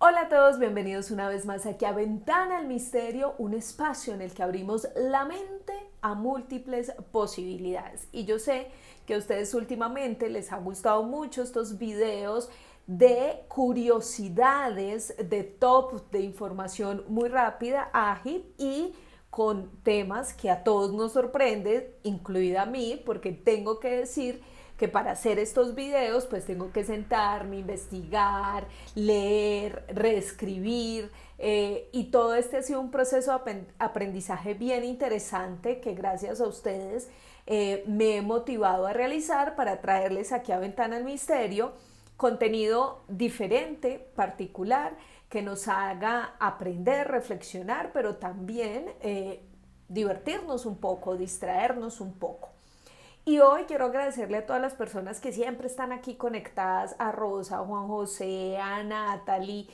Hola a todos, bienvenidos una vez más aquí a Ventana al Misterio, un espacio en el que abrimos la mente a múltiples posibilidades. Y yo sé que a ustedes últimamente les ha gustado mucho estos videos de curiosidades, de top, de información muy rápida, ágil y con temas que a todos nos sorprenden, incluida a mí, porque tengo que decir que para hacer estos videos pues tengo que sentarme, investigar, leer, reescribir y todo este ha sido un proceso de aprendizaje bien interesante que gracias a ustedes me he motivado a realizar para traerles aquí a Ventana al Misterio contenido diferente, particular, que nos haga aprender, reflexionar, pero también divertirnos un poco, distraernos un poco. Y hoy quiero agradecerle a todas las personas que siempre están aquí conectadas, a Rosa, a Juan José, a Natalie,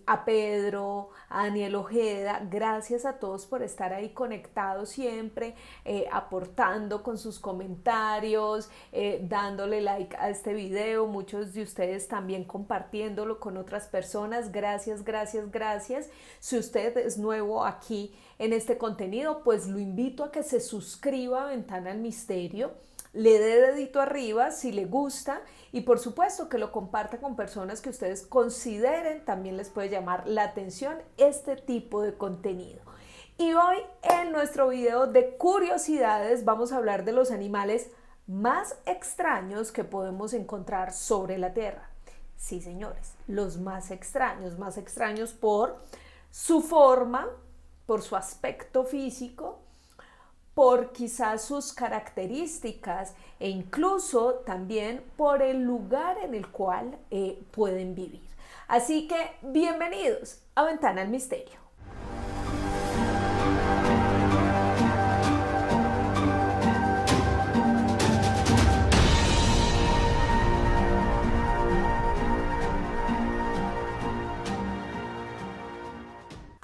a Pedro, a Daniel Ojeda. Gracias a todos por estar ahí conectados siempre, aportando con sus comentarios, dándole like a este video. Muchos de ustedes también compartiéndolo con otras personas. Gracias, gracias, gracias. Si usted es nuevo aquí en este contenido, pues lo invito a que se suscriba a Ventana al Misterio, le dé dedito arriba si le gusta y por supuesto que lo comparta con personas que ustedes consideren también les puede llamar la atención este tipo de contenido. Y hoy en nuestro video de curiosidades vamos a hablar de los animales más extraños que podemos encontrar sobre la Tierra. Sí, señores, los más extraños por su forma, por su aspecto físico, por quizás sus características e incluso también por el lugar en el cual pueden vivir. Así que bienvenidos a Ventana al Misterio.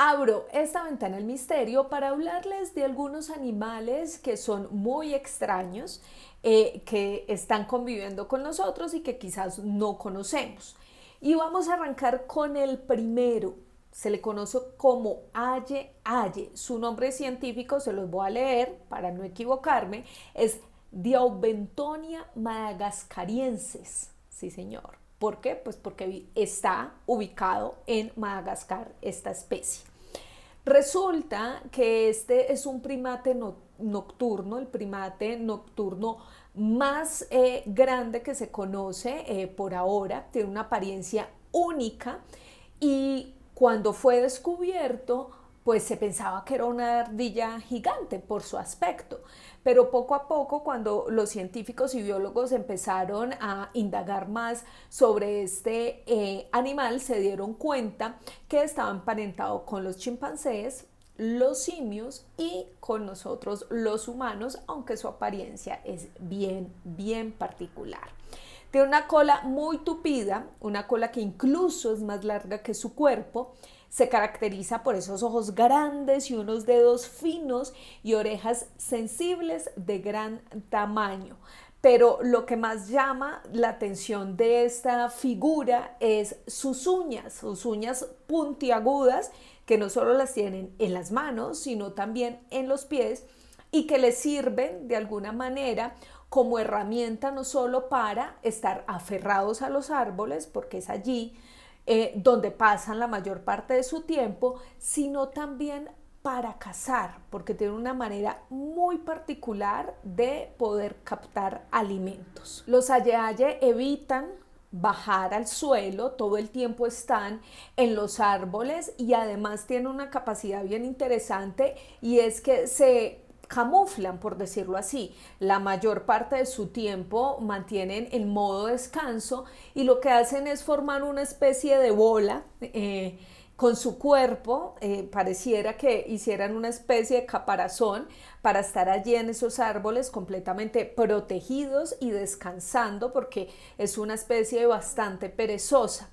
Abro esta ventana al misterio para hablarles de algunos animales que son muy extraños, que están conviviendo con nosotros y que quizás no conocemos. Y vamos a arrancar con el primero. Se le conoce como aye aye. Su nombre científico se los voy a leer para no equivocarme. Es Diaubentonia madagascariensis. Sí, señor. ¿Por qué? Pues porque está ubicado en Madagascar esta especie. Resulta que este es un primate nocturno, el primate nocturno más grande que se conoce por ahora, tiene una apariencia única y cuando fue descubierto pues se pensaba que era una ardilla gigante por su aspecto, pero poco a poco cuando los científicos y biólogos empezaron a indagar más sobre este animal se dieron cuenta que estaba emparentado con los chimpancés, los simios y con nosotros los humanos, aunque su apariencia es bien particular. Tiene una cola muy tupida, una cola que incluso es más larga que su cuerpo. Se caracteriza por esos ojos grandes y unos dedos finos y orejas sensibles de gran tamaño. Pero lo que más llama la atención de esta figura es sus uñas puntiagudas, que no solo las tienen en las manos, sino también en los pies y que les sirven de alguna manera como herramienta no solo para estar aferrados a los árboles, porque es allí donde pasan la mayor parte de su tiempo, sino también para cazar, porque tiene una manera muy particular de poder captar alimentos. Los aye-aye evitan bajar al suelo, todo el tiempo están en los árboles y además tienen una capacidad bien interesante y es que se camuflan, por decirlo así. La mayor parte de su tiempo mantienen en modo descanso y lo que hacen es formar una especie de bola con su cuerpo, pareciera que hicieran una especie de caparazón para estar allí en esos árboles completamente protegidos y descansando porque es una especie bastante perezosa.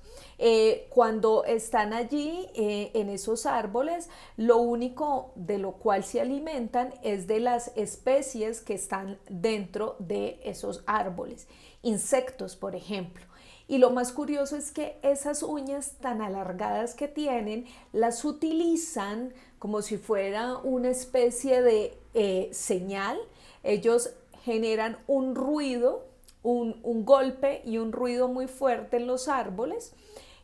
Cuando están allí en esos árboles, lo único de lo cual se alimentan es de las especies que están dentro de esos árboles, insectos por ejemplo. Y lo más curioso es que esas uñas tan alargadas que tienen las utilizan como si fuera una especie de señal. Ellos generan un ruido, un golpe y un ruido muy fuerte en los árboles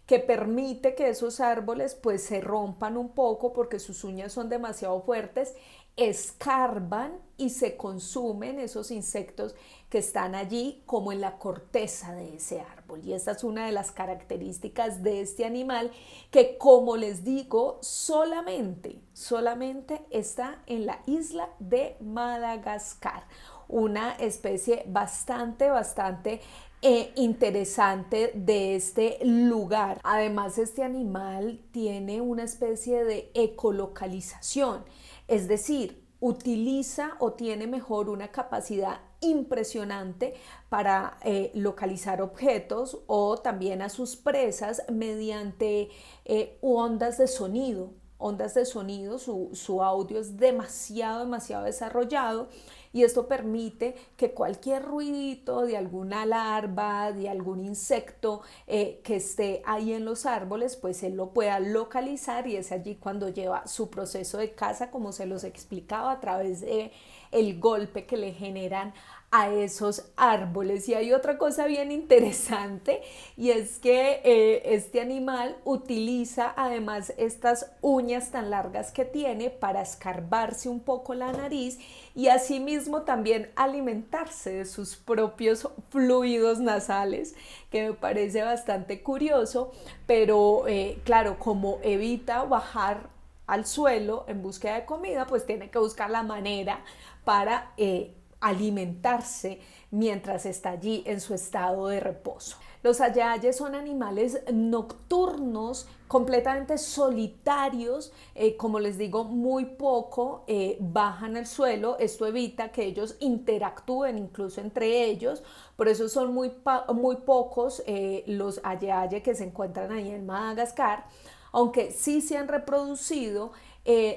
que permite que esos árboles pues se rompan un poco porque sus uñas son demasiado fuertes, escarban y se consumen esos insectos que están allí como en la corteza de ese árbol. Y esta es una de las características de este animal que, como les digo, solamente está en la isla de Madagascar, una especie bastante interesante de este lugar. Además, este animal tiene una especie de ecolocalización, es decir, utiliza o tiene mejor una capacidad impresionante para localizar objetos o también a sus presas mediante ondas de sonido. Su audio es demasiado desarrollado y esto permite que cualquier ruidito de alguna larva, de algún insecto que esté ahí en los árboles, pues él lo pueda localizar y es allí cuando lleva su proceso de caza, como se los explicaba, a través de el golpe que le generan a esos árboles. Y hay otra cosa bien interesante y es que este animal utiliza además estas uñas tan largas que tiene para escarbarse un poco la nariz y asimismo también alimentarse de sus propios fluidos nasales, que me parece bastante curioso, pero claro, como evita bajar al suelo en búsqueda de comida, pues tiene que buscar la manera para alimentarse mientras está allí en su estado de reposo. Los ayayes son animales nocturnos, completamente solitarios, como les digo, muy poco bajan al suelo. Esto evita que ellos interactúen incluso entre ellos, por eso son muy pocos los ayaye que se encuentran ahí en Madagascar, aunque sí se han reproducido.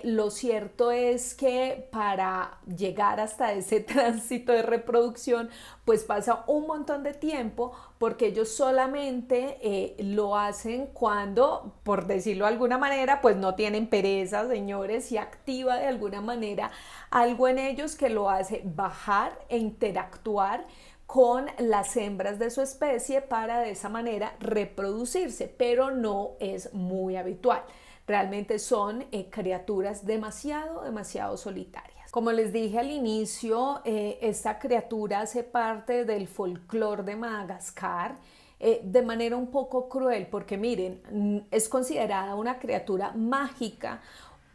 Lo cierto es que para llegar hasta ese tránsito de reproducción pues pasa un montón de tiempo porque ellos solamente lo hacen cuando, por decirlo de alguna manera, pues no tienen pereza, señores, y activa de alguna manera algo en ellos que lo hace bajar e interactuar con las hembras de su especie para de esa manera reproducirse, pero no es muy habitual. Realmente son criaturas demasiado solitarias. Como les dije al inicio, esta criatura hace parte del folclore de Madagascar de manera un poco cruel, porque miren, es considerada una criatura mágica,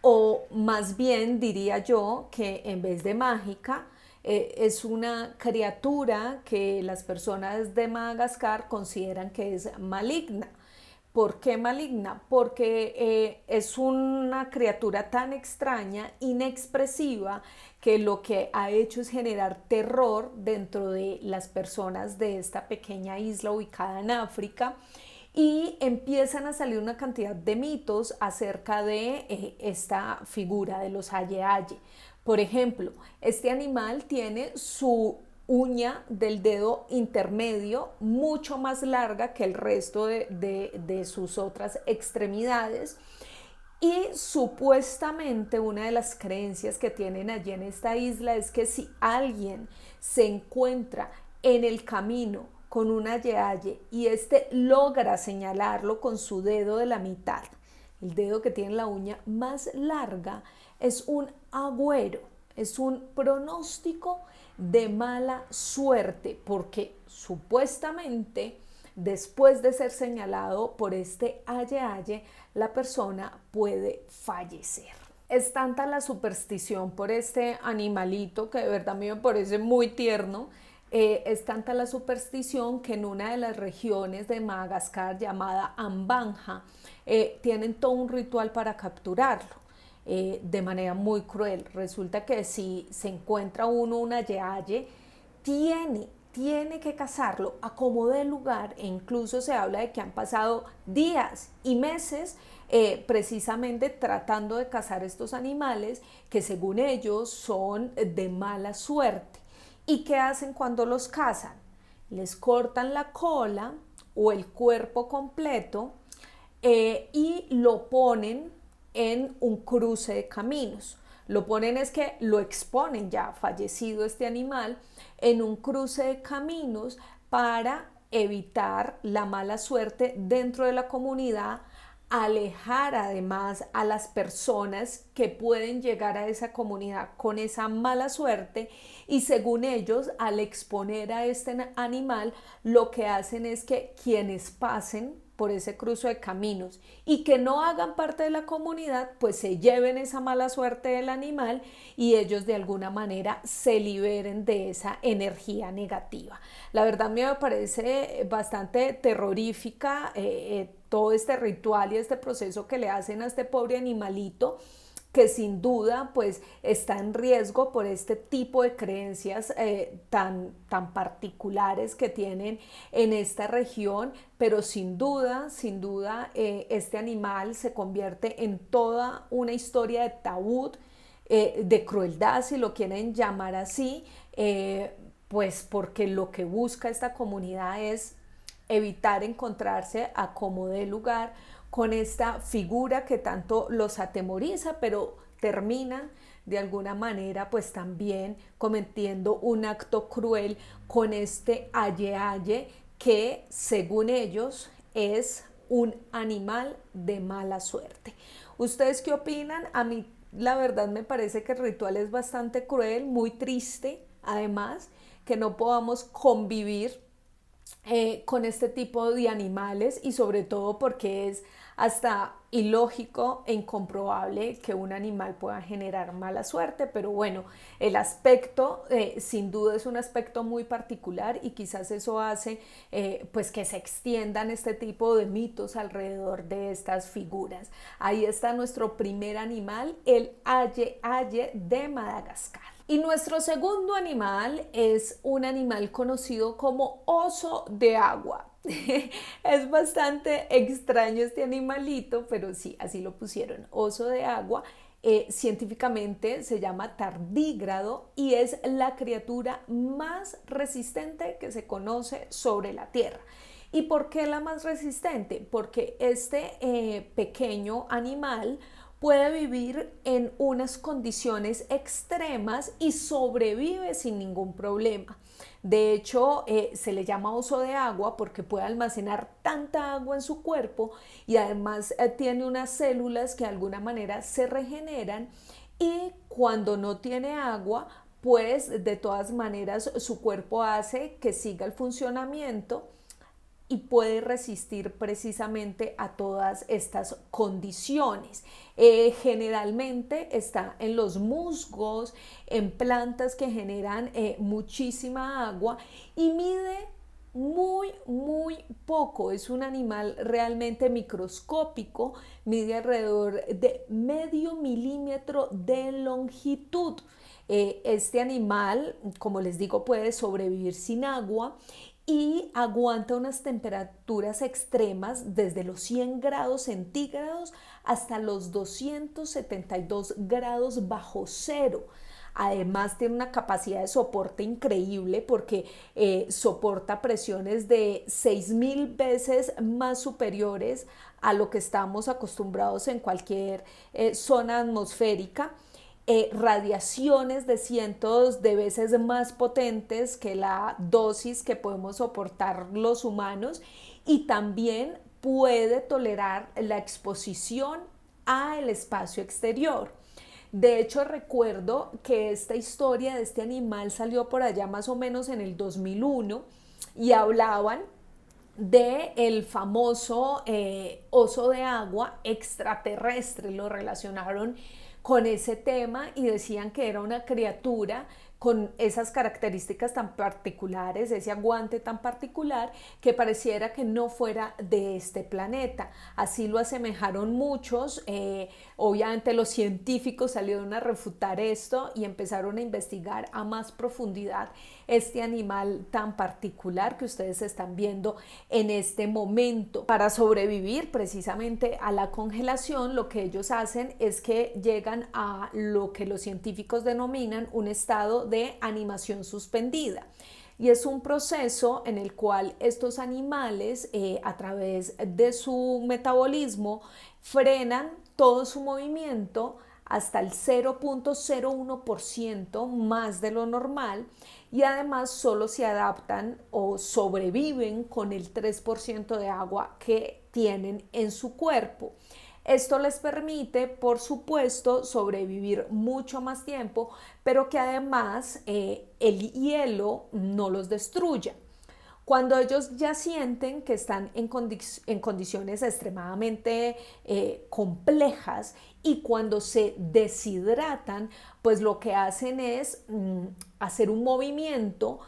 o más bien diría yo que en vez de mágica, es una criatura que las personas de Madagascar consideran que es maligna. ¿Por qué maligna? Porque es una criatura tan extraña, inexpresiva, que lo que ha hecho es generar terror dentro de las personas de esta pequeña isla ubicada en África, y empiezan a salir una cantidad de mitos acerca de esta figura de los aye-aye. Por ejemplo, este animal tiene su uña del dedo intermedio mucho más larga que el resto de sus otras extremidades, y supuestamente una de las creencias que tienen allí en esta isla es que si alguien se encuentra en el camino con un aye-aye y este logra señalarlo con su dedo de la mitad, el dedo que tiene la uña más larga, es un agüero, es un pronóstico de mala suerte, porque supuestamente después de ser señalado por este aye-aye, la persona puede fallecer. Es tanta la superstición por este animalito que de verdad a mí me parece muy tierno. Es tanta la superstición que en una de las regiones de Madagascar llamada Ambanja tienen todo un ritual para capturarlo. De manera muy cruel. Resulta que si se encuentra uno un aye-aye, tiene que cazarlo a como dé lugar, e incluso se habla de que han pasado días y meses precisamente tratando de cazar estos animales que según ellos son de mala suerte. ¿Y qué hacen cuando los cazan? Les cortan la cola o el cuerpo completo y lo ponen en un cruce de caminos. Lo ponen es que lo exponen ya fallecido este animal en un cruce de caminos para evitar la mala suerte dentro de la comunidad, alejar además a las personas que pueden llegar a esa comunidad con esa mala suerte y según ellos al exponer a este animal lo que hacen es que quienes pasen por ese cruce de caminos y que no hagan parte de la comunidad, pues se lleven esa mala suerte del animal y ellos de alguna manera se liberen de esa energía negativa. La verdad me parece bastante terrorífica todo este ritual y este proceso que le hacen a este pobre animalito, que sin duda pues está en riesgo por este tipo de creencias tan particulares que tienen en esta región, pero sin duda, este animal se convierte en toda una historia de tabú, de crueldad, si lo quieren llamar así, pues porque lo que busca esta comunidad es evitar encontrarse a como dé lugar con esta figura que tanto los atemoriza, pero terminan de alguna manera pues también cometiendo un acto cruel con este aye-aye que según ellos es un animal de mala suerte. ¿Ustedes qué opinan? A mí la verdad me parece que el ritual es bastante cruel, muy triste, además que no podamos convivir con este tipo de animales y sobre todo porque es hasta ilógico e incomprobable que un animal pueda generar mala suerte, pero bueno, el aspecto sin duda es un aspecto muy particular y quizás eso hace pues que se extiendan este tipo de mitos alrededor de estas figuras. Ahí está nuestro primer animal, el aye-aye de Madagascar. Y nuestro segundo animal es un animal conocido como oso de agua. Es bastante extraño este animalito, pero sí, así lo pusieron, oso de agua. Científicamente se llama tardígrado y es la criatura más resistente que se conoce sobre la Tierra. ¿Y por qué la más resistente? Porque este pequeño animal puede vivir en unas condiciones extremas y sobrevive sin ningún problema. De hecho, se le llama oso de agua porque puede almacenar tanta agua en su cuerpo y además tiene unas células que de alguna manera se regeneran y cuando no tiene agua, pues de todas maneras su cuerpo hace que siga el funcionamiento y puede resistir precisamente a todas estas condiciones. Generalmente está en los musgos, en plantas que generan muchísima agua y mide muy poco. Es un animal realmente microscópico, mide alrededor de medio milímetro de longitud. Este animal, como les digo, puede sobrevivir sin agua y aguanta unas temperaturas extremas desde los 100 grados centígrados hasta los 272 grados bajo cero. Además tiene una capacidad de soporte increíble porque soporta presiones de 6.000 veces más superiores a lo que estamos acostumbrados en cualquier zona atmosférica. Radiaciones de cientos de veces más potentes que la dosis que podemos soportar los humanos y también puede tolerar la exposición al espacio exterior. De hecho, recuerdo que esta historia de este animal salió por allá más o menos en el 2001 y hablaban de el famoso oso de agua extraterrestre, lo relacionaron con ese tema y decían que era una criatura con esas características tan particulares, ese aguante tan particular, que pareciera que no fuera de este planeta. Así lo asemejaron muchos, obviamente los científicos salieron a refutar esto y empezaron a investigar a más profundidad este animal tan particular que ustedes están viendo en este momento. Para sobrevivir precisamente a la congelación, lo que ellos hacen es que llegan a lo que los científicos denominan un estado de animación suspendida. y es un proceso en el cual estos animales a través de su metabolismo frenan todo su movimiento hasta el 0,01% más de lo normal y además solo se adaptan o sobreviven con el 3% de agua que tienen en su cuerpo. Esto les permite, por supuesto, sobrevivir mucho más tiempo, pero que además el hielo no los destruya. Cuando ellos ya sienten que están en condiciones extremadamente complejas y cuando se deshidratan, pues lo que hacen es hacer un movimiento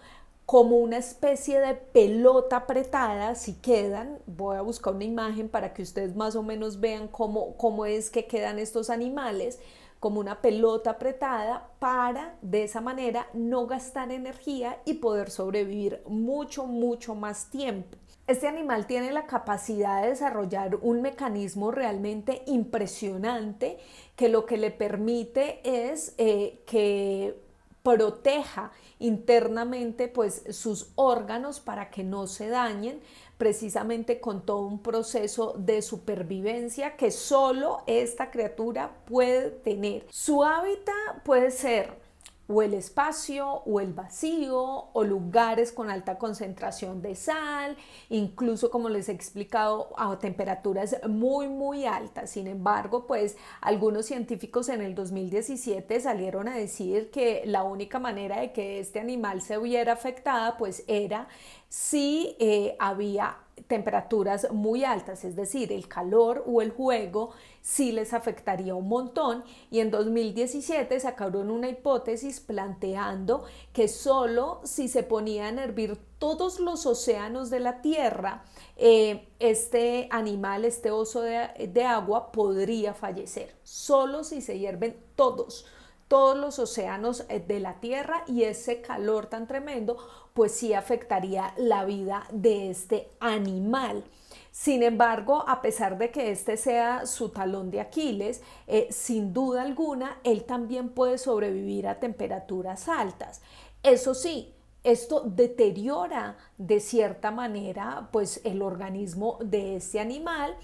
como una especie de pelota apretada. Si quedan, voy a buscar una imagen para que ustedes más o menos vean cómo es que quedan estos animales, como una pelota apretada, para de esa manera no gastar energía y poder sobrevivir mucho más tiempo. Este animal tiene la capacidad de desarrollar un mecanismo realmente impresionante que lo que le permite es que proteja internamente pues sus órganos para que no se dañen, precisamente con todo un proceso de supervivencia que solo esta criatura puede tener. Su hábitat puede ser o el espacio o el vacío o lugares con alta concentración de sal, incluso como les he explicado a temperaturas muy altas. Sin embargo, pues algunos científicos en el 2017 salieron a decir que la única manera de que este animal se viera afectada pues era si había temperaturas muy altas, es decir, el calor o el juego sí les afectaría un montón, y en 2017 sacaron una hipótesis planteando que solo si se ponían a hervir todos los océanos de la Tierra, este animal, este oso de agua podría fallecer, solo si se hierven todos los océanos de la Tierra, y ese calor tan tremendo pues sí afectaría la vida de este animal. Sin embargo, a pesar de que este sea su talón de Aquiles, sin duda alguna, él también puede sobrevivir a temperaturas altas. Eso sí, esto deteriora de cierta manera pues el organismo de este animal,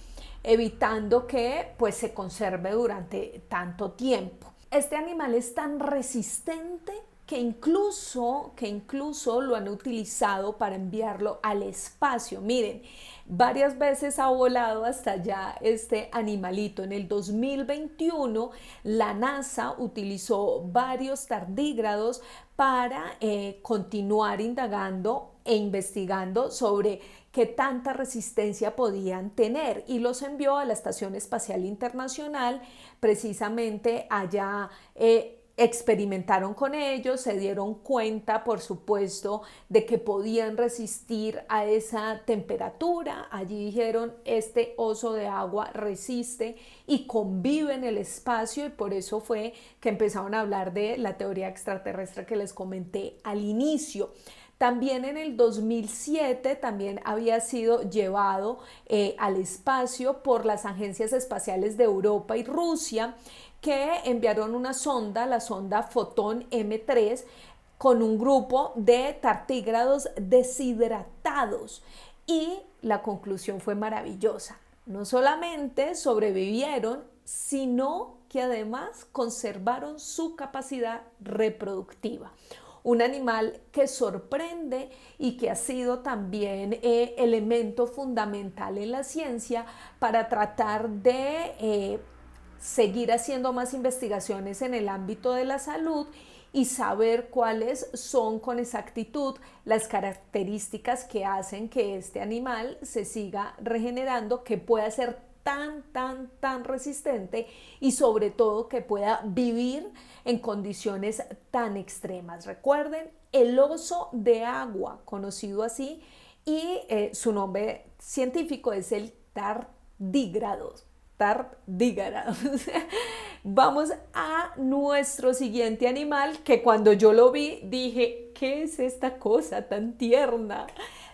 evitando que pues se conserve durante tanto tiempo. Este animal es tan resistente que incluso lo han utilizado para enviarlo al espacio. Miren, varias veces ha volado hasta allá este animalito. En el 2021 la NASA utilizó varios tardígrados para continuar indagando e investigando sobre qué tanta resistencia podían tener, y los envió a la Estación Espacial Internacional. Precisamente allá experimentaron con ellos, se dieron cuenta, por supuesto, de que podían resistir a esa temperatura. Allí dijeron, este oso de agua resiste y convive en el espacio, y por eso fue que empezaron a hablar de la teoría extraterrestre que les comenté al inicio. También en el 2007 también había sido llevado al espacio por las agencias espaciales de Europa y Rusia, que enviaron una sonda, la sonda Fotón M3, con un grupo de tardígrados deshidratados, y la conclusión fue maravillosa. No solamente sobrevivieron, sino que además conservaron su capacidad reproductiva. Un animal que sorprende y que ha sido también elemento fundamental en la ciencia para tratar de seguir haciendo más investigaciones en el ámbito de la salud y saber cuáles son con exactitud las características que hacen que este animal se siga regenerando, que pueda ser tan resistente y sobre todo que pueda vivir en condiciones tan extremas. Recuerden, el oso de agua, conocido así, y su nombre científico es el tardígrado. Vamos a nuestro siguiente animal, que cuando yo lo vi dije, ¿qué es esta cosa tan tierna?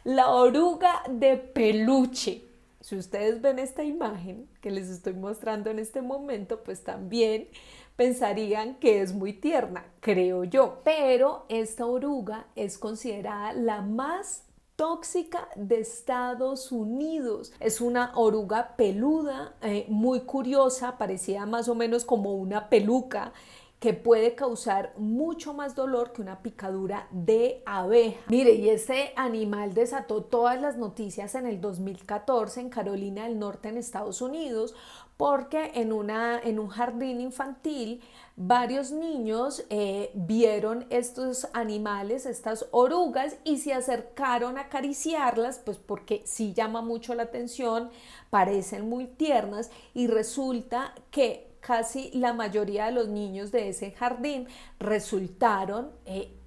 La oruga de peluche. Si ustedes ven esta imagen, que les estoy mostrando en este momento, pues también pensarían que es muy tierna, creo yo. Pero esta oruga es considerada la más tóxica de Estados Unidos. Es una oruga peluda, muy curiosa, parecida más o menos como una peluca, que puede causar mucho más dolor que una picadura de abeja. Mire, y este animal desató todas las noticias en el 2014 en Carolina del Norte, en Estados Unidos, porque en un jardín infantil varios niños vieron estos animales, estas orugas, y se acercaron a acariciarlas, pues porque sí llama mucho la atención, parecen muy tiernas, y resulta que casi la mayoría de los niños de ese jardín resultaron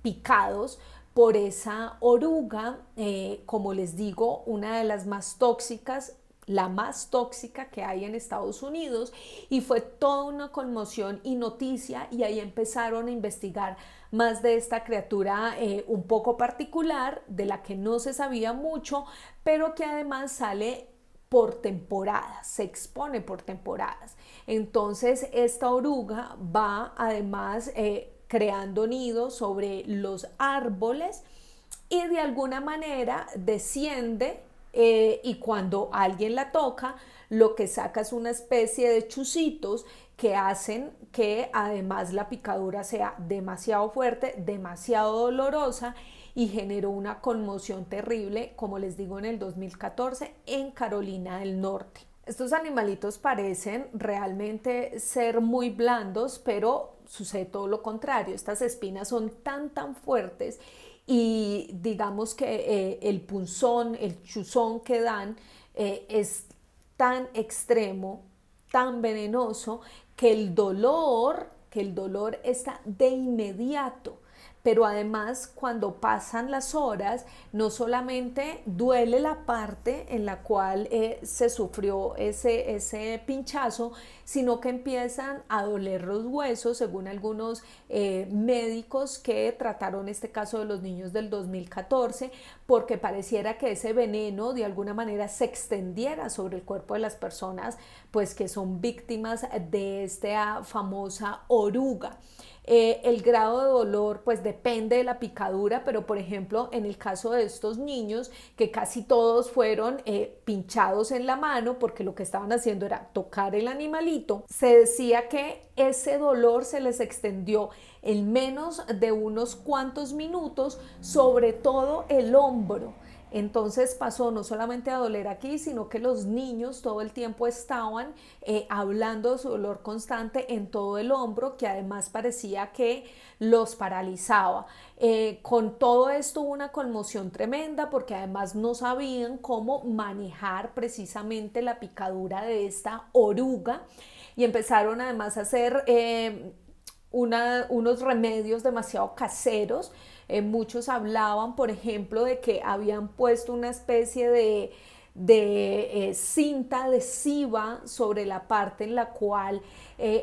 picados por esa oruga, como les digo, una de las más tóxicas, la más tóxica que hay en Estados Unidos, y fue toda una conmoción y noticia, y ahí empezaron a investigar más de esta criatura un poco particular, de la que no se sabía mucho, pero que además sale por temporadas, se expone por temporadas. Entonces esta oruga va además creando nidos sobre los árboles y de alguna manera desciende, y cuando alguien la toca, lo que saca es una especie de chuzitos que hacen que además la picadura sea demasiado fuerte, demasiado dolorosa, y generó una conmoción terrible, como les digo, en el 2014 en Carolina del Norte. Estos animalitos parecen realmente ser muy blandos, pero sucede todo lo contrario. Estas espinas son tan fuertes, y digamos que el punzón, el chuzón que dan es tan extremo, tan venenoso, que el dolor está de inmediato. Pero además, cuando pasan las horas, no solamente duele la parte en la cual se sufrió ese pinchazo, sino que empiezan a doler los huesos, según algunos médicos que trataron este caso de los niños del 2014, porque pareciera que ese veneno de alguna manera se extendiera sobre el cuerpo de las personas, pues que son víctimas de esta famosa oruga. El grado de dolor pues depende de la picadura, pero por ejemplo en el caso de estos niños, que casi todos fueron pinchados en la mano porque lo que estaban haciendo era tocar el animalito, se decía que ese dolor se les extendió en menos de unos cuantos minutos, sobre todo el hombro. Entonces pasó no solamente a doler aquí, sino que los niños todo el tiempo estaban hablando de su dolor constante en todo el hombro, que además parecía que los paralizaba. Con todo esto hubo una conmoción tremenda, porque además no sabían cómo manejar precisamente la picadura de esta oruga, y empezaron además a hacer unos remedios demasiado caseros. Muchos hablaban, por ejemplo, de que habían puesto una especie de cinta adhesiva sobre la parte en la cual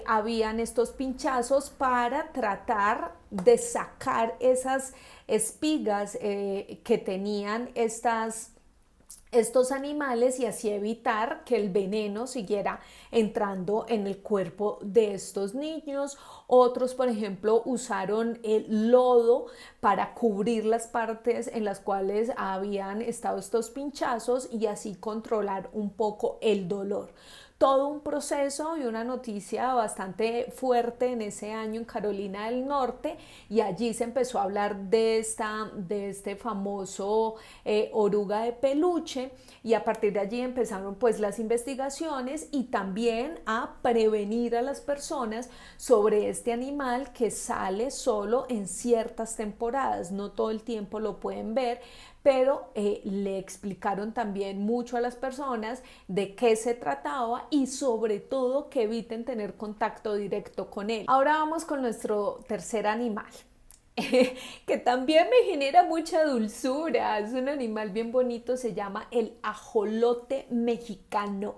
habían estos pinchazos, para tratar de sacar esas espigas que tenían estos animales, y así evitar que el veneno siguiera entrando en el cuerpo de estos niños. Otros, por ejemplo, usaron el lodo para cubrir las partes en las cuales habían estado estos pinchazos, y así controlar un poco el dolor. Todo un proceso y una noticia bastante fuerte en ese año en Carolina del Norte, y allí se empezó a hablar de este famoso oruga de peluche, y a partir de allí empezaron pues las investigaciones, y también a prevenir a las personas sobre este animal, que sale solo en ciertas temporadas, no todo el tiempo lo pueden ver, pero le explicaron también mucho a las personas de qué se trataba, y sobre todo que eviten tener contacto directo con él. Ahora vamos con nuestro tercer animal, que también me genera mucha dulzura. Es un animal bien bonito, se llama el ajolote mexicano.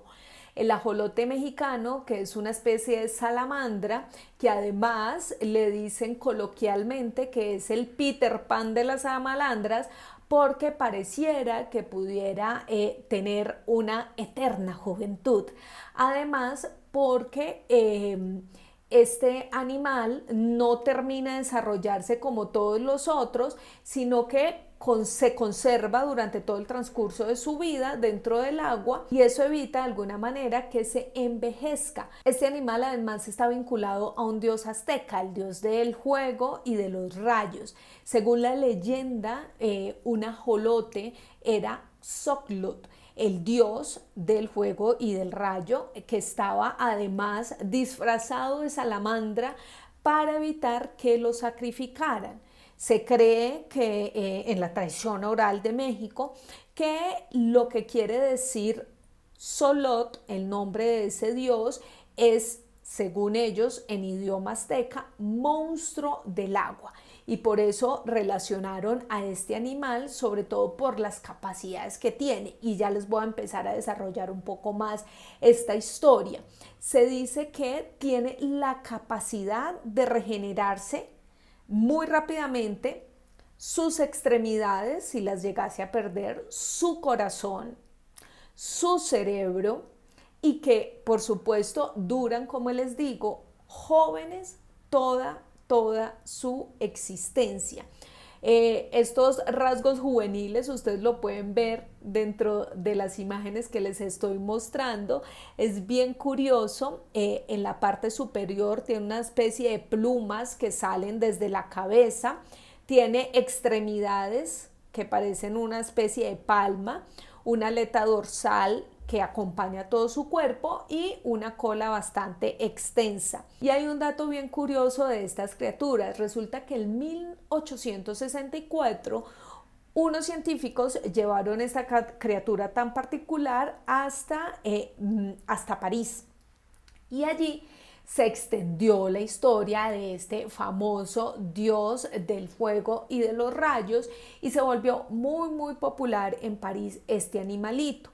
El ajolote mexicano, que es una especie de salamandra, que además le dicen coloquialmente que es el Peter Pan de las salamandras, porque pareciera que pudiera tener una eterna juventud. Además, porque este animal no termina de desarrollarse como todos los otros, sino que se conserva durante todo el transcurso de su vida dentro del agua, y eso evita de alguna manera que se envejezca. Este animal además está vinculado a un dios azteca, el dios del juego y de los rayos. Según la leyenda, un ajolote era Xochitl, el dios del fuego y del rayo, que estaba además disfrazado de salamandra para evitar que lo sacrificaran. Se cree que en la tradición oral de México, que lo que quiere decir Solot, el nombre de ese dios, es, según ellos, en idioma azteca, monstruo del agua. Y por eso relacionaron a este animal, sobre todo por las capacidades que tiene. Y ya les voy a empezar a desarrollar un poco más esta historia. Se dice que tiene la capacidad de regenerarse muy rápidamente, sus extremidades, si las llegase a perder, su corazón, su cerebro, y que por supuesto duran, como les digo, jóvenes toda su existencia. Estos rasgos juveniles ustedes lo pueden ver dentro de las imágenes que les estoy mostrando. Es bien curioso. En la parte superior tiene una especie de plumas que salen desde la cabeza, tiene extremidades que parecen una especie de palma, una aleta dorsal que acompaña todo su cuerpo y una cola bastante extensa. Y hay un dato bien curioso de estas criaturas. Resulta que en 1864 unos científicos llevaron esta criatura tan particular hasta París, y allí se extendió la historia de este famoso dios del fuego y de los rayos, y se volvió muy popular en París este animalito.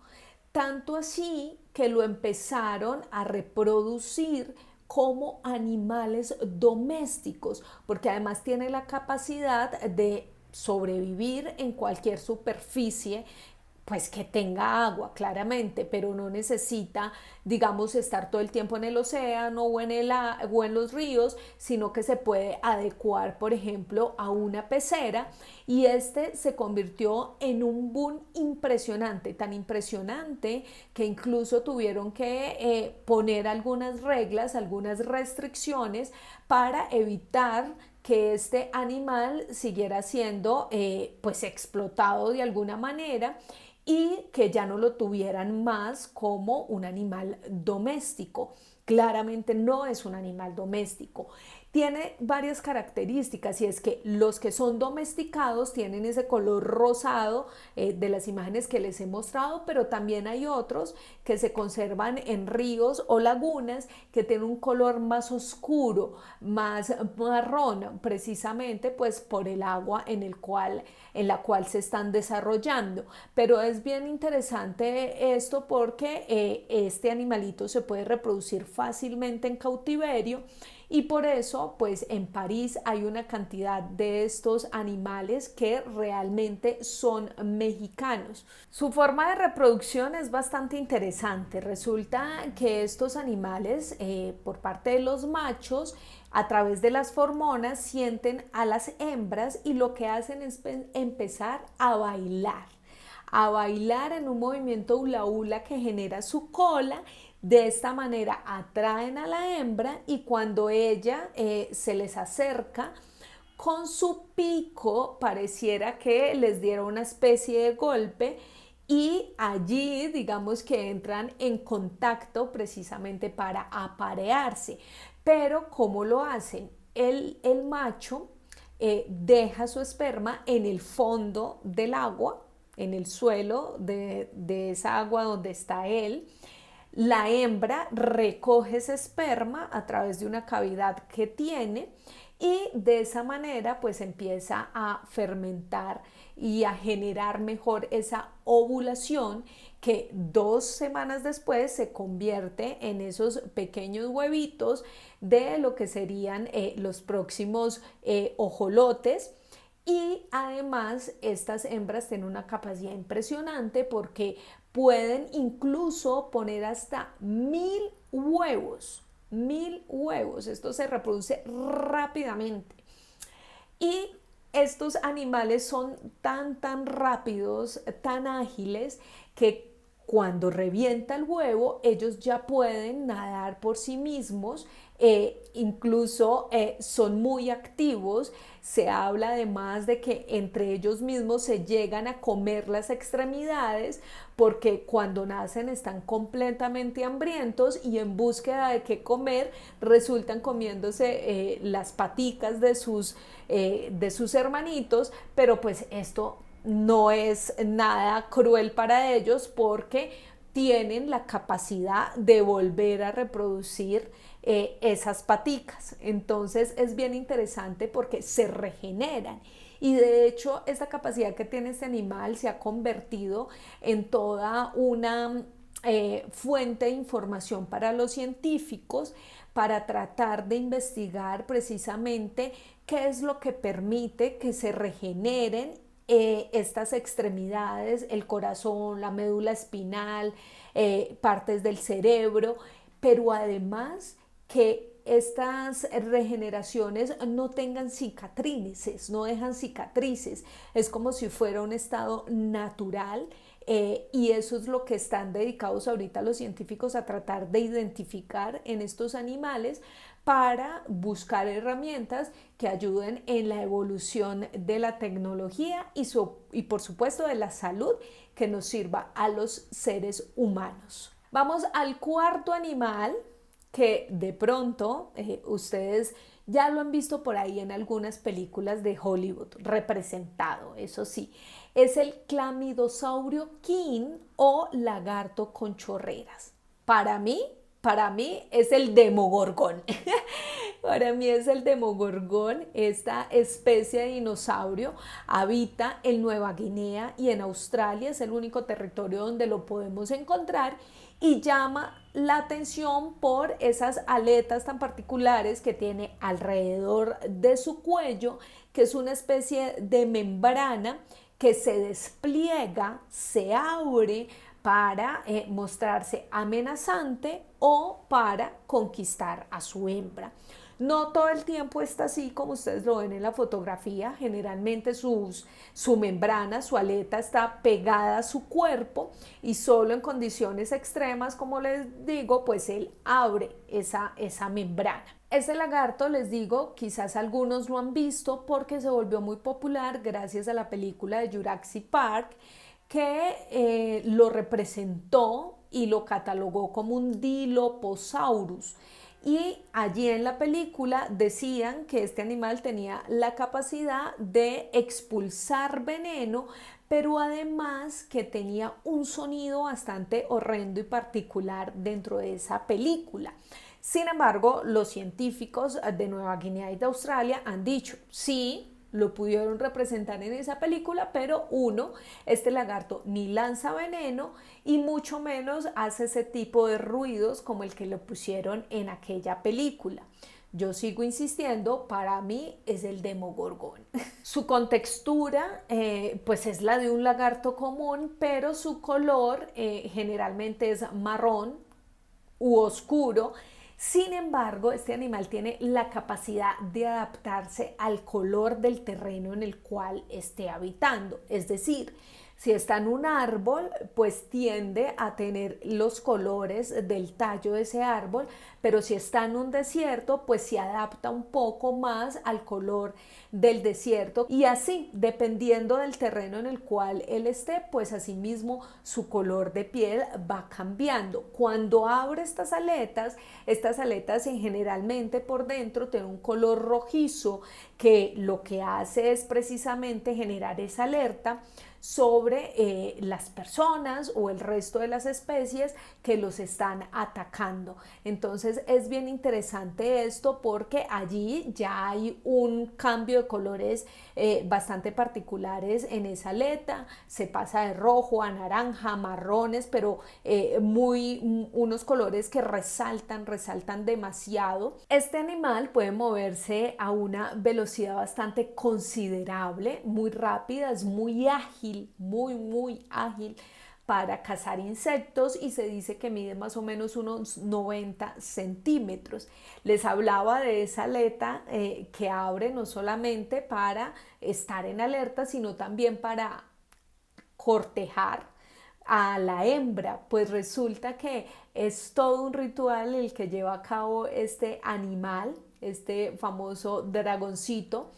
Tanto así que lo empezaron a reproducir como animales domésticos, porque además tiene la capacidad de sobrevivir en cualquier superficie pues que tenga agua, claramente, pero no necesita, digamos, estar todo el tiempo en el océano o en los ríos, sino que se puede adecuar, por ejemplo, a una pecera, y este se convirtió en un boom impresionante, tan impresionante que incluso tuvieron que poner algunas reglas, algunas restricciones para evitar que este animal siguiera siendo pues explotado de alguna manera, y que ya no lo tuvieran más como un animal doméstico. Claramente no es un animal doméstico. Tiene varias características, y es que los que son domesticados tienen ese color rosado de las imágenes que les he mostrado, pero también hay otros que se conservan en ríos o lagunas que tienen un color más oscuro, más marrón, precisamente pues por el agua en la cual se están desarrollando. Pero es bien interesante esto porque este animalito se puede reproducir fácilmente en cautiverio, y por eso pues en París hay una cantidad de estos animales que realmente son mexicanos. Su forma de reproducción es bastante interesante. Resulta que estos animales por parte de los machos, a través de las hormonas, sienten a las hembras y lo que hacen es empezar a bailar en un movimiento hula hula que genera su cola. De esta manera atraen a la hembra, y cuando ella se les acerca con su pico, pareciera que les diera una especie de golpe, y allí digamos que entran en contacto precisamente para aparearse. Pero ¿cómo lo hacen? El macho deja su esperma en el fondo del agua, en el suelo de esa agua donde está él. La hembra recoge ese esperma a través de una cavidad que tiene, y de esa manera pues empieza a fermentar y a generar mejor esa ovulación, que 2 semanas después se convierte en esos pequeños huevitos de lo que serían los próximos ojolotes. Y además estas hembras tienen una capacidad impresionante porque pueden incluso poner hasta 1000 huevos. 1000 huevos. Esto se reproduce rápidamente. Y estos animales son tan rápidos, tan ágiles, que cuando revienta el huevo, ellos ya pueden nadar por sí mismos, incluso son muy activos. Se habla además de que entre ellos mismos se llegan a comer las extremidades porque cuando nacen están completamente hambrientos y en búsqueda de qué comer resultan comiéndose las paticas de sus hermanitos, pero pues esto no es nada cruel para ellos porque tienen la capacidad de volver a reproducir esas paticas. Entonces es bien interesante porque se regeneran. Y de hecho, esta capacidad que tiene este animal se ha convertido en toda una fuente de información para los científicos para tratar de investigar precisamente qué es lo que permite que se regeneren estas extremidades, el corazón, la médula espinal, partes del cerebro, pero además que estas regeneraciones no tengan cicatrices, no dejan cicatrices, es como si fuera un estado natural. Y eso es lo que están dedicados ahorita los científicos a tratar de identificar en estos animales para buscar herramientas que ayuden en la evolución de la tecnología y por supuesto de la salud que nos sirva a los seres humanos. Vamos al cuarto animal que de pronto ustedes ya lo han visto por ahí en algunas películas de Hollywood representado, eso sí, es el clamidosaurio king o lagarto con chorreras. Para mí es el demogorgón. Para mí es el demogorgón. Esta especie de dinosaurio habita en Nueva Guinea y en Australia, es el único territorio donde lo podemos encontrar y llama la atención por esas aletas tan particulares que tiene alrededor de su cuello, que es una especie de membrana que se despliega, se abre para mostrarse amenazante o para conquistar a su hembra. No todo el tiempo está así como ustedes lo ven en la fotografía, generalmente su membrana, su aleta está pegada a su cuerpo y solo en condiciones extremas, como les digo, pues él abre esa membrana. Ese lagarto, les digo, quizás algunos lo han visto porque se volvió muy popular gracias a la película de Jurassic Park, que lo representó y lo catalogó como un Dilophosaurus. Y allí en la película decían que este animal tenía la capacidad de expulsar veneno, pero además que tenía un sonido bastante horrendo y particular dentro de esa película. Sin embargo, los científicos de Nueva Guinea y de Australia han dicho, sí, lo pudieron representar en esa película, pero este lagarto ni lanza veneno y mucho menos hace ese tipo de ruidos como el que le pusieron en aquella película. Yo sigo insistiendo, para mí es el demogorgón. Su contextura pues es la de un lagarto común, pero su color generalmente es marrón u oscuro. Sin embargo, este animal tiene la capacidad de adaptarse al color del terreno en el cual esté habitando. Es decir, si está en un árbol, pues tiende a tener los colores del tallo de ese árbol, pero si está en un desierto, pues se adapta un poco más al color del desierto y así, dependiendo del terreno en el cual él esté, pues asimismo su color de piel va cambiando. Cuando abre estas aletas generalmente por dentro tienen un color rojizo que lo que hace es precisamente generar esa alerta. sobre las personas o el resto de las especies que los están atacando. Entonces es bien interesante esto porque allí ya hay un cambio de colores bastante particulares en esa aleta, se pasa de rojo a naranja, marrones, pero unos colores que resaltan demasiado. Este animal puede moverse a una velocidad bastante considerable, muy rápida, es muy ágil, muy ágil para cazar insectos y se dice que mide más o menos unos 90 centímetros. Les hablaba de esa aleta que abre no solamente para estar en alerta, sino también para cortejar a la hembra, pues resulta que es todo un ritual el que lleva a cabo este animal, este famoso dragoncito,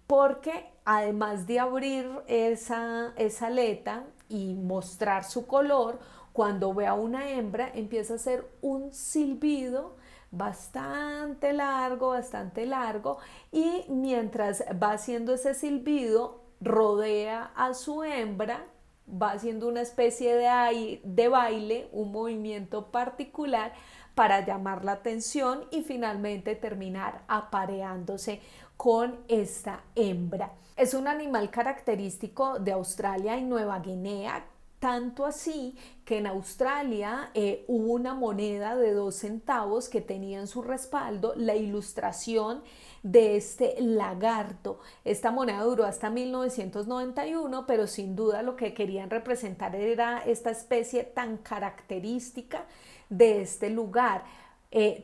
porque además de abrir esa aleta y mostrar su color, cuando ve a una hembra empieza a hacer un silbido bastante largo, y mientras va haciendo ese silbido rodea a su hembra, va haciendo una especie de baile, un movimiento particular para llamar la atención y finalmente terminar apareándose con esta hembra. Es un animal característico de Australia y Nueva Guinea, tanto así que en Australia hubo una moneda de 2 centavos que tenía en su respaldo la ilustración de este lagarto. Esta moneda duró hasta 1991, pero sin duda lo que querían representar era esta especie tan característica de este lugar.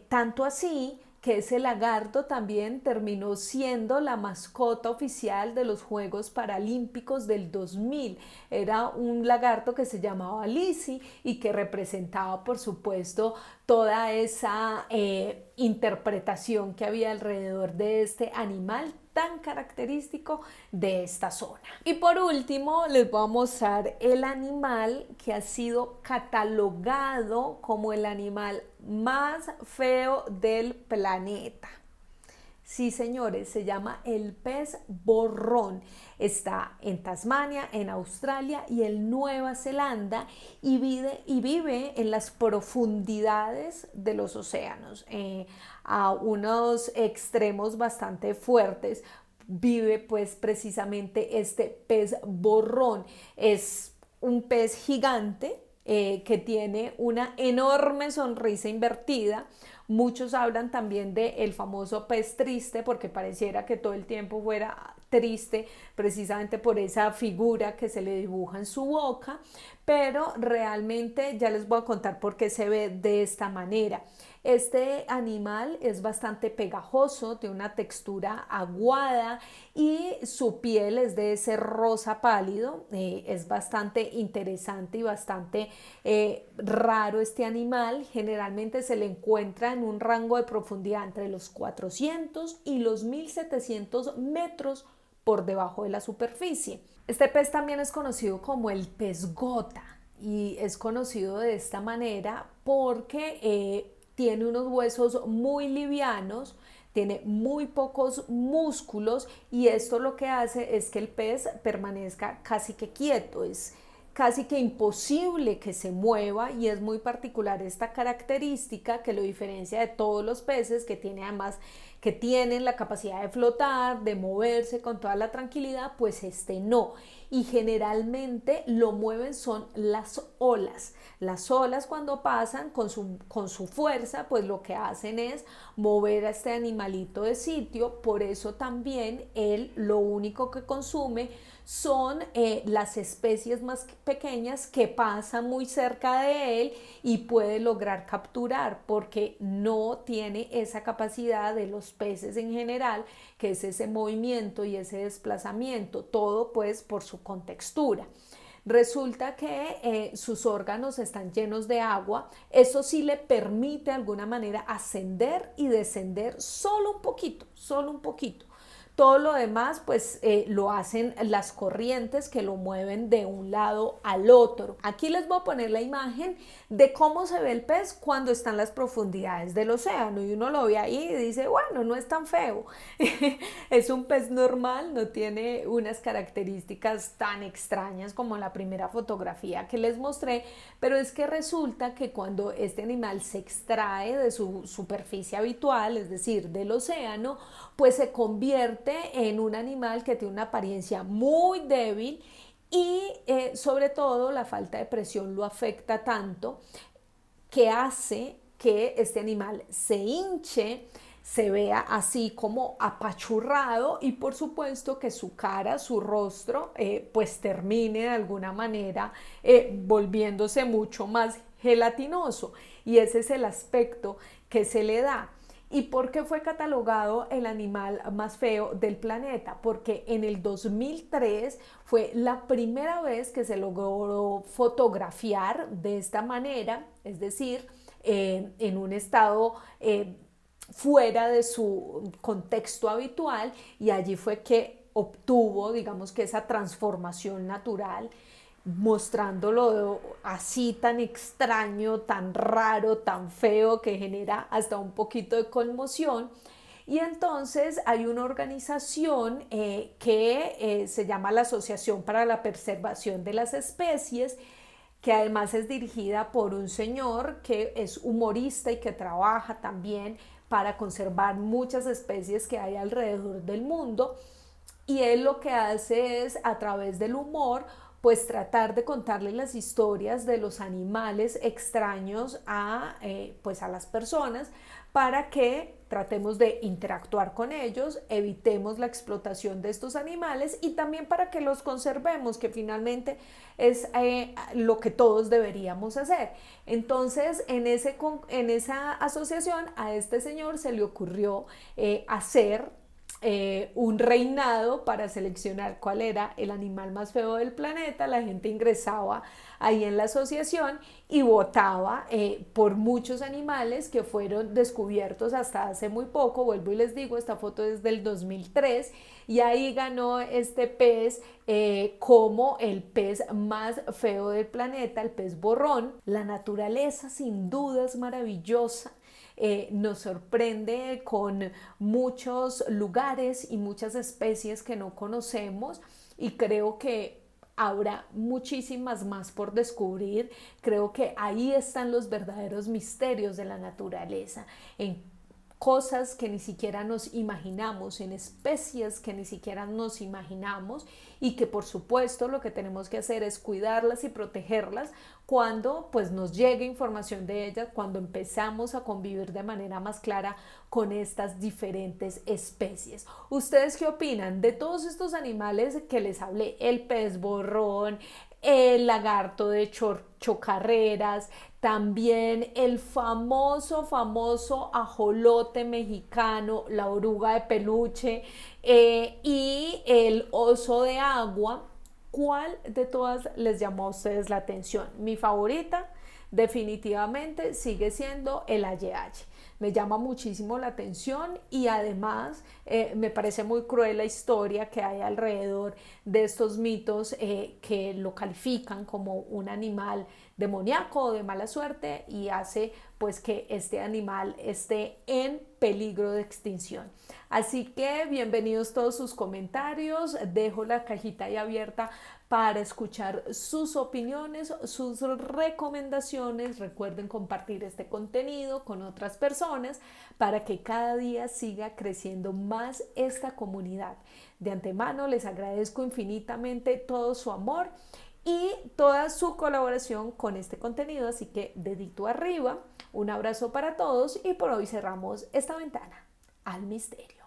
Tanto así que ese lagarto también terminó siendo la mascota oficial de los Juegos Paralímpicos del 2000. Era un lagarto que se llamaba Lizzie y que representaba, por supuesto, toda esa interpretación que había alrededor de este animal tan característico de esta zona. Y por último les voy a mostrar el animal que ha sido catalogado como el animal más feo del planeta. Sí, señores, se llama el pez borrón. Está en Tasmania, en Australia y en Nueva Zelanda y vive en las profundidades de los océanos, a unos extremos bastante fuertes. Vive pues precisamente este pez borrón. Es un pez gigante que tiene una enorme sonrisa invertida. Muchos hablan también del famoso pez triste porque pareciera que todo el tiempo fuera triste precisamente por esa figura que se le dibuja en su boca, pero realmente ya les voy a contar por qué se ve de esta manera. Este animal es bastante pegajoso, tiene una textura aguada y su piel es de ese rosa pálido. Es bastante interesante y bastante raro este animal. Generalmente se le encuentra en un rango de profundidad entre los 400 y los 1700 metros por debajo de la superficie. Este pez también es conocido como el pez gota y es conocido de esta manera porque tiene unos huesos muy livianos, tiene muy pocos músculos y esto lo que hace es que el pez permanezca casi que quieto, es casi que imposible que se mueva y es muy particular esta característica que lo diferencia de todos los peces que tienen la capacidad de flotar, de moverse con toda la tranquilidad, pues este no. Y generalmente lo mueven son las olas. Las olas cuando pasan con su fuerza, pues lo que hacen es mover a este animalito de sitio. Por eso también él lo único que consume son las especies más pequeñas que pasan muy cerca de él y puede lograr capturar, porque no tiene esa capacidad de los peces en general, que es ese movimiento y ese desplazamiento, todo pues por su contextura. Resulta que sus órganos están llenos de agua, eso sí le permite de alguna manera ascender y descender solo un poquito, Todo lo demás pues lo hacen las corrientes que lo mueven de un lado al otro. Aquí les voy a poner la imagen de cómo se ve el pez cuando está en las profundidades del océano y uno lo ve ahí y dice, bueno, no es tan feo. Es un pez normal, no tiene unas características tan extrañas como la primera fotografía que les mostré, pero es que resulta que cuando este animal se extrae de su superficie habitual, es decir, del océano, pues se convierte en un animal que tiene una apariencia muy débil y sobre todo la falta de presión lo afecta tanto que hace que este animal se hinche, se vea así como apachurrado y por supuesto que su cara, su rostro, pues termine de alguna manera volviéndose mucho más gelatinoso y ese es el aspecto que se le da. ¿Y por qué fue catalogado el animal más feo del planeta? Porque en el 2003 fue la primera vez que se logró fotografiar de esta manera, es decir, en un estado fuera de su contexto habitual y allí fue que obtuvo, digamos que esa transformación natural mostrándolo así tan extraño, tan raro, tan feo que genera hasta un poquito de conmoción. Y entonces hay una organización que se llama la Asociación para la Preservación de las Especies, que además es dirigida por un señor que es humorista y que trabaja también para conservar muchas especies que hay alrededor del mundo. Y él lo que hace es, a través del humor, pues tratar de contarle las historias de los animales extraños pues a las personas para que tratemos de interactuar con ellos, evitemos la explotación de estos animales y también para que los conservemos, que finalmente es lo que todos deberíamos hacer. Entonces, en esa asociación a este señor se le ocurrió hacer un reinado para seleccionar cuál era el animal más feo del planeta. La gente ingresaba ahí en la asociación y votaba por muchos animales que fueron descubiertos hasta hace muy poco. Vuelvo y les digo, esta foto es del 2003 y ahí ganó este pez como el pez más feo del planeta, el pez borrón. La naturaleza sin duda es maravillosa. Nos sorprende con muchos lugares y muchas especies que no conocemos y creo que habrá muchísimas más por descubrir. Creo que ahí están los verdaderos misterios de la naturaleza, en cosas que ni siquiera nos imaginamos, en especies que ni siquiera nos imaginamos y que por supuesto lo que tenemos que hacer es cuidarlas y protegerlas cuando pues nos llegue información de ellas, cuando empezamos a convivir de manera más clara con estas diferentes especies. ¿Ustedes qué opinan de todos estos animales que les hablé? El pez borrón, el lagarto de chocarreras, también el famoso ajolote mexicano, la oruga de peluche y el oso de agua. ¿Cuál de todas les llamó a ustedes la atención? Mi favorita definitivamente sigue siendo el aye-aye. Me llama muchísimo la atención y además me parece muy cruel la historia que hay alrededor de estos mitos que lo califican como un animal demoníaco o de mala suerte y hace pues que este animal esté en peligro de extinción. Así que bienvenidos todos sus comentarios, dejo la cajita ahí abierta para escuchar sus opiniones, sus recomendaciones. Recuerden compartir este contenido con otras personas para que cada día siga creciendo más esta comunidad. De antemano les agradezco infinitamente todo su amor y toda su colaboración con este contenido, así que dedito arriba, un abrazo para todos y por hoy cerramos esta ventana al misterio.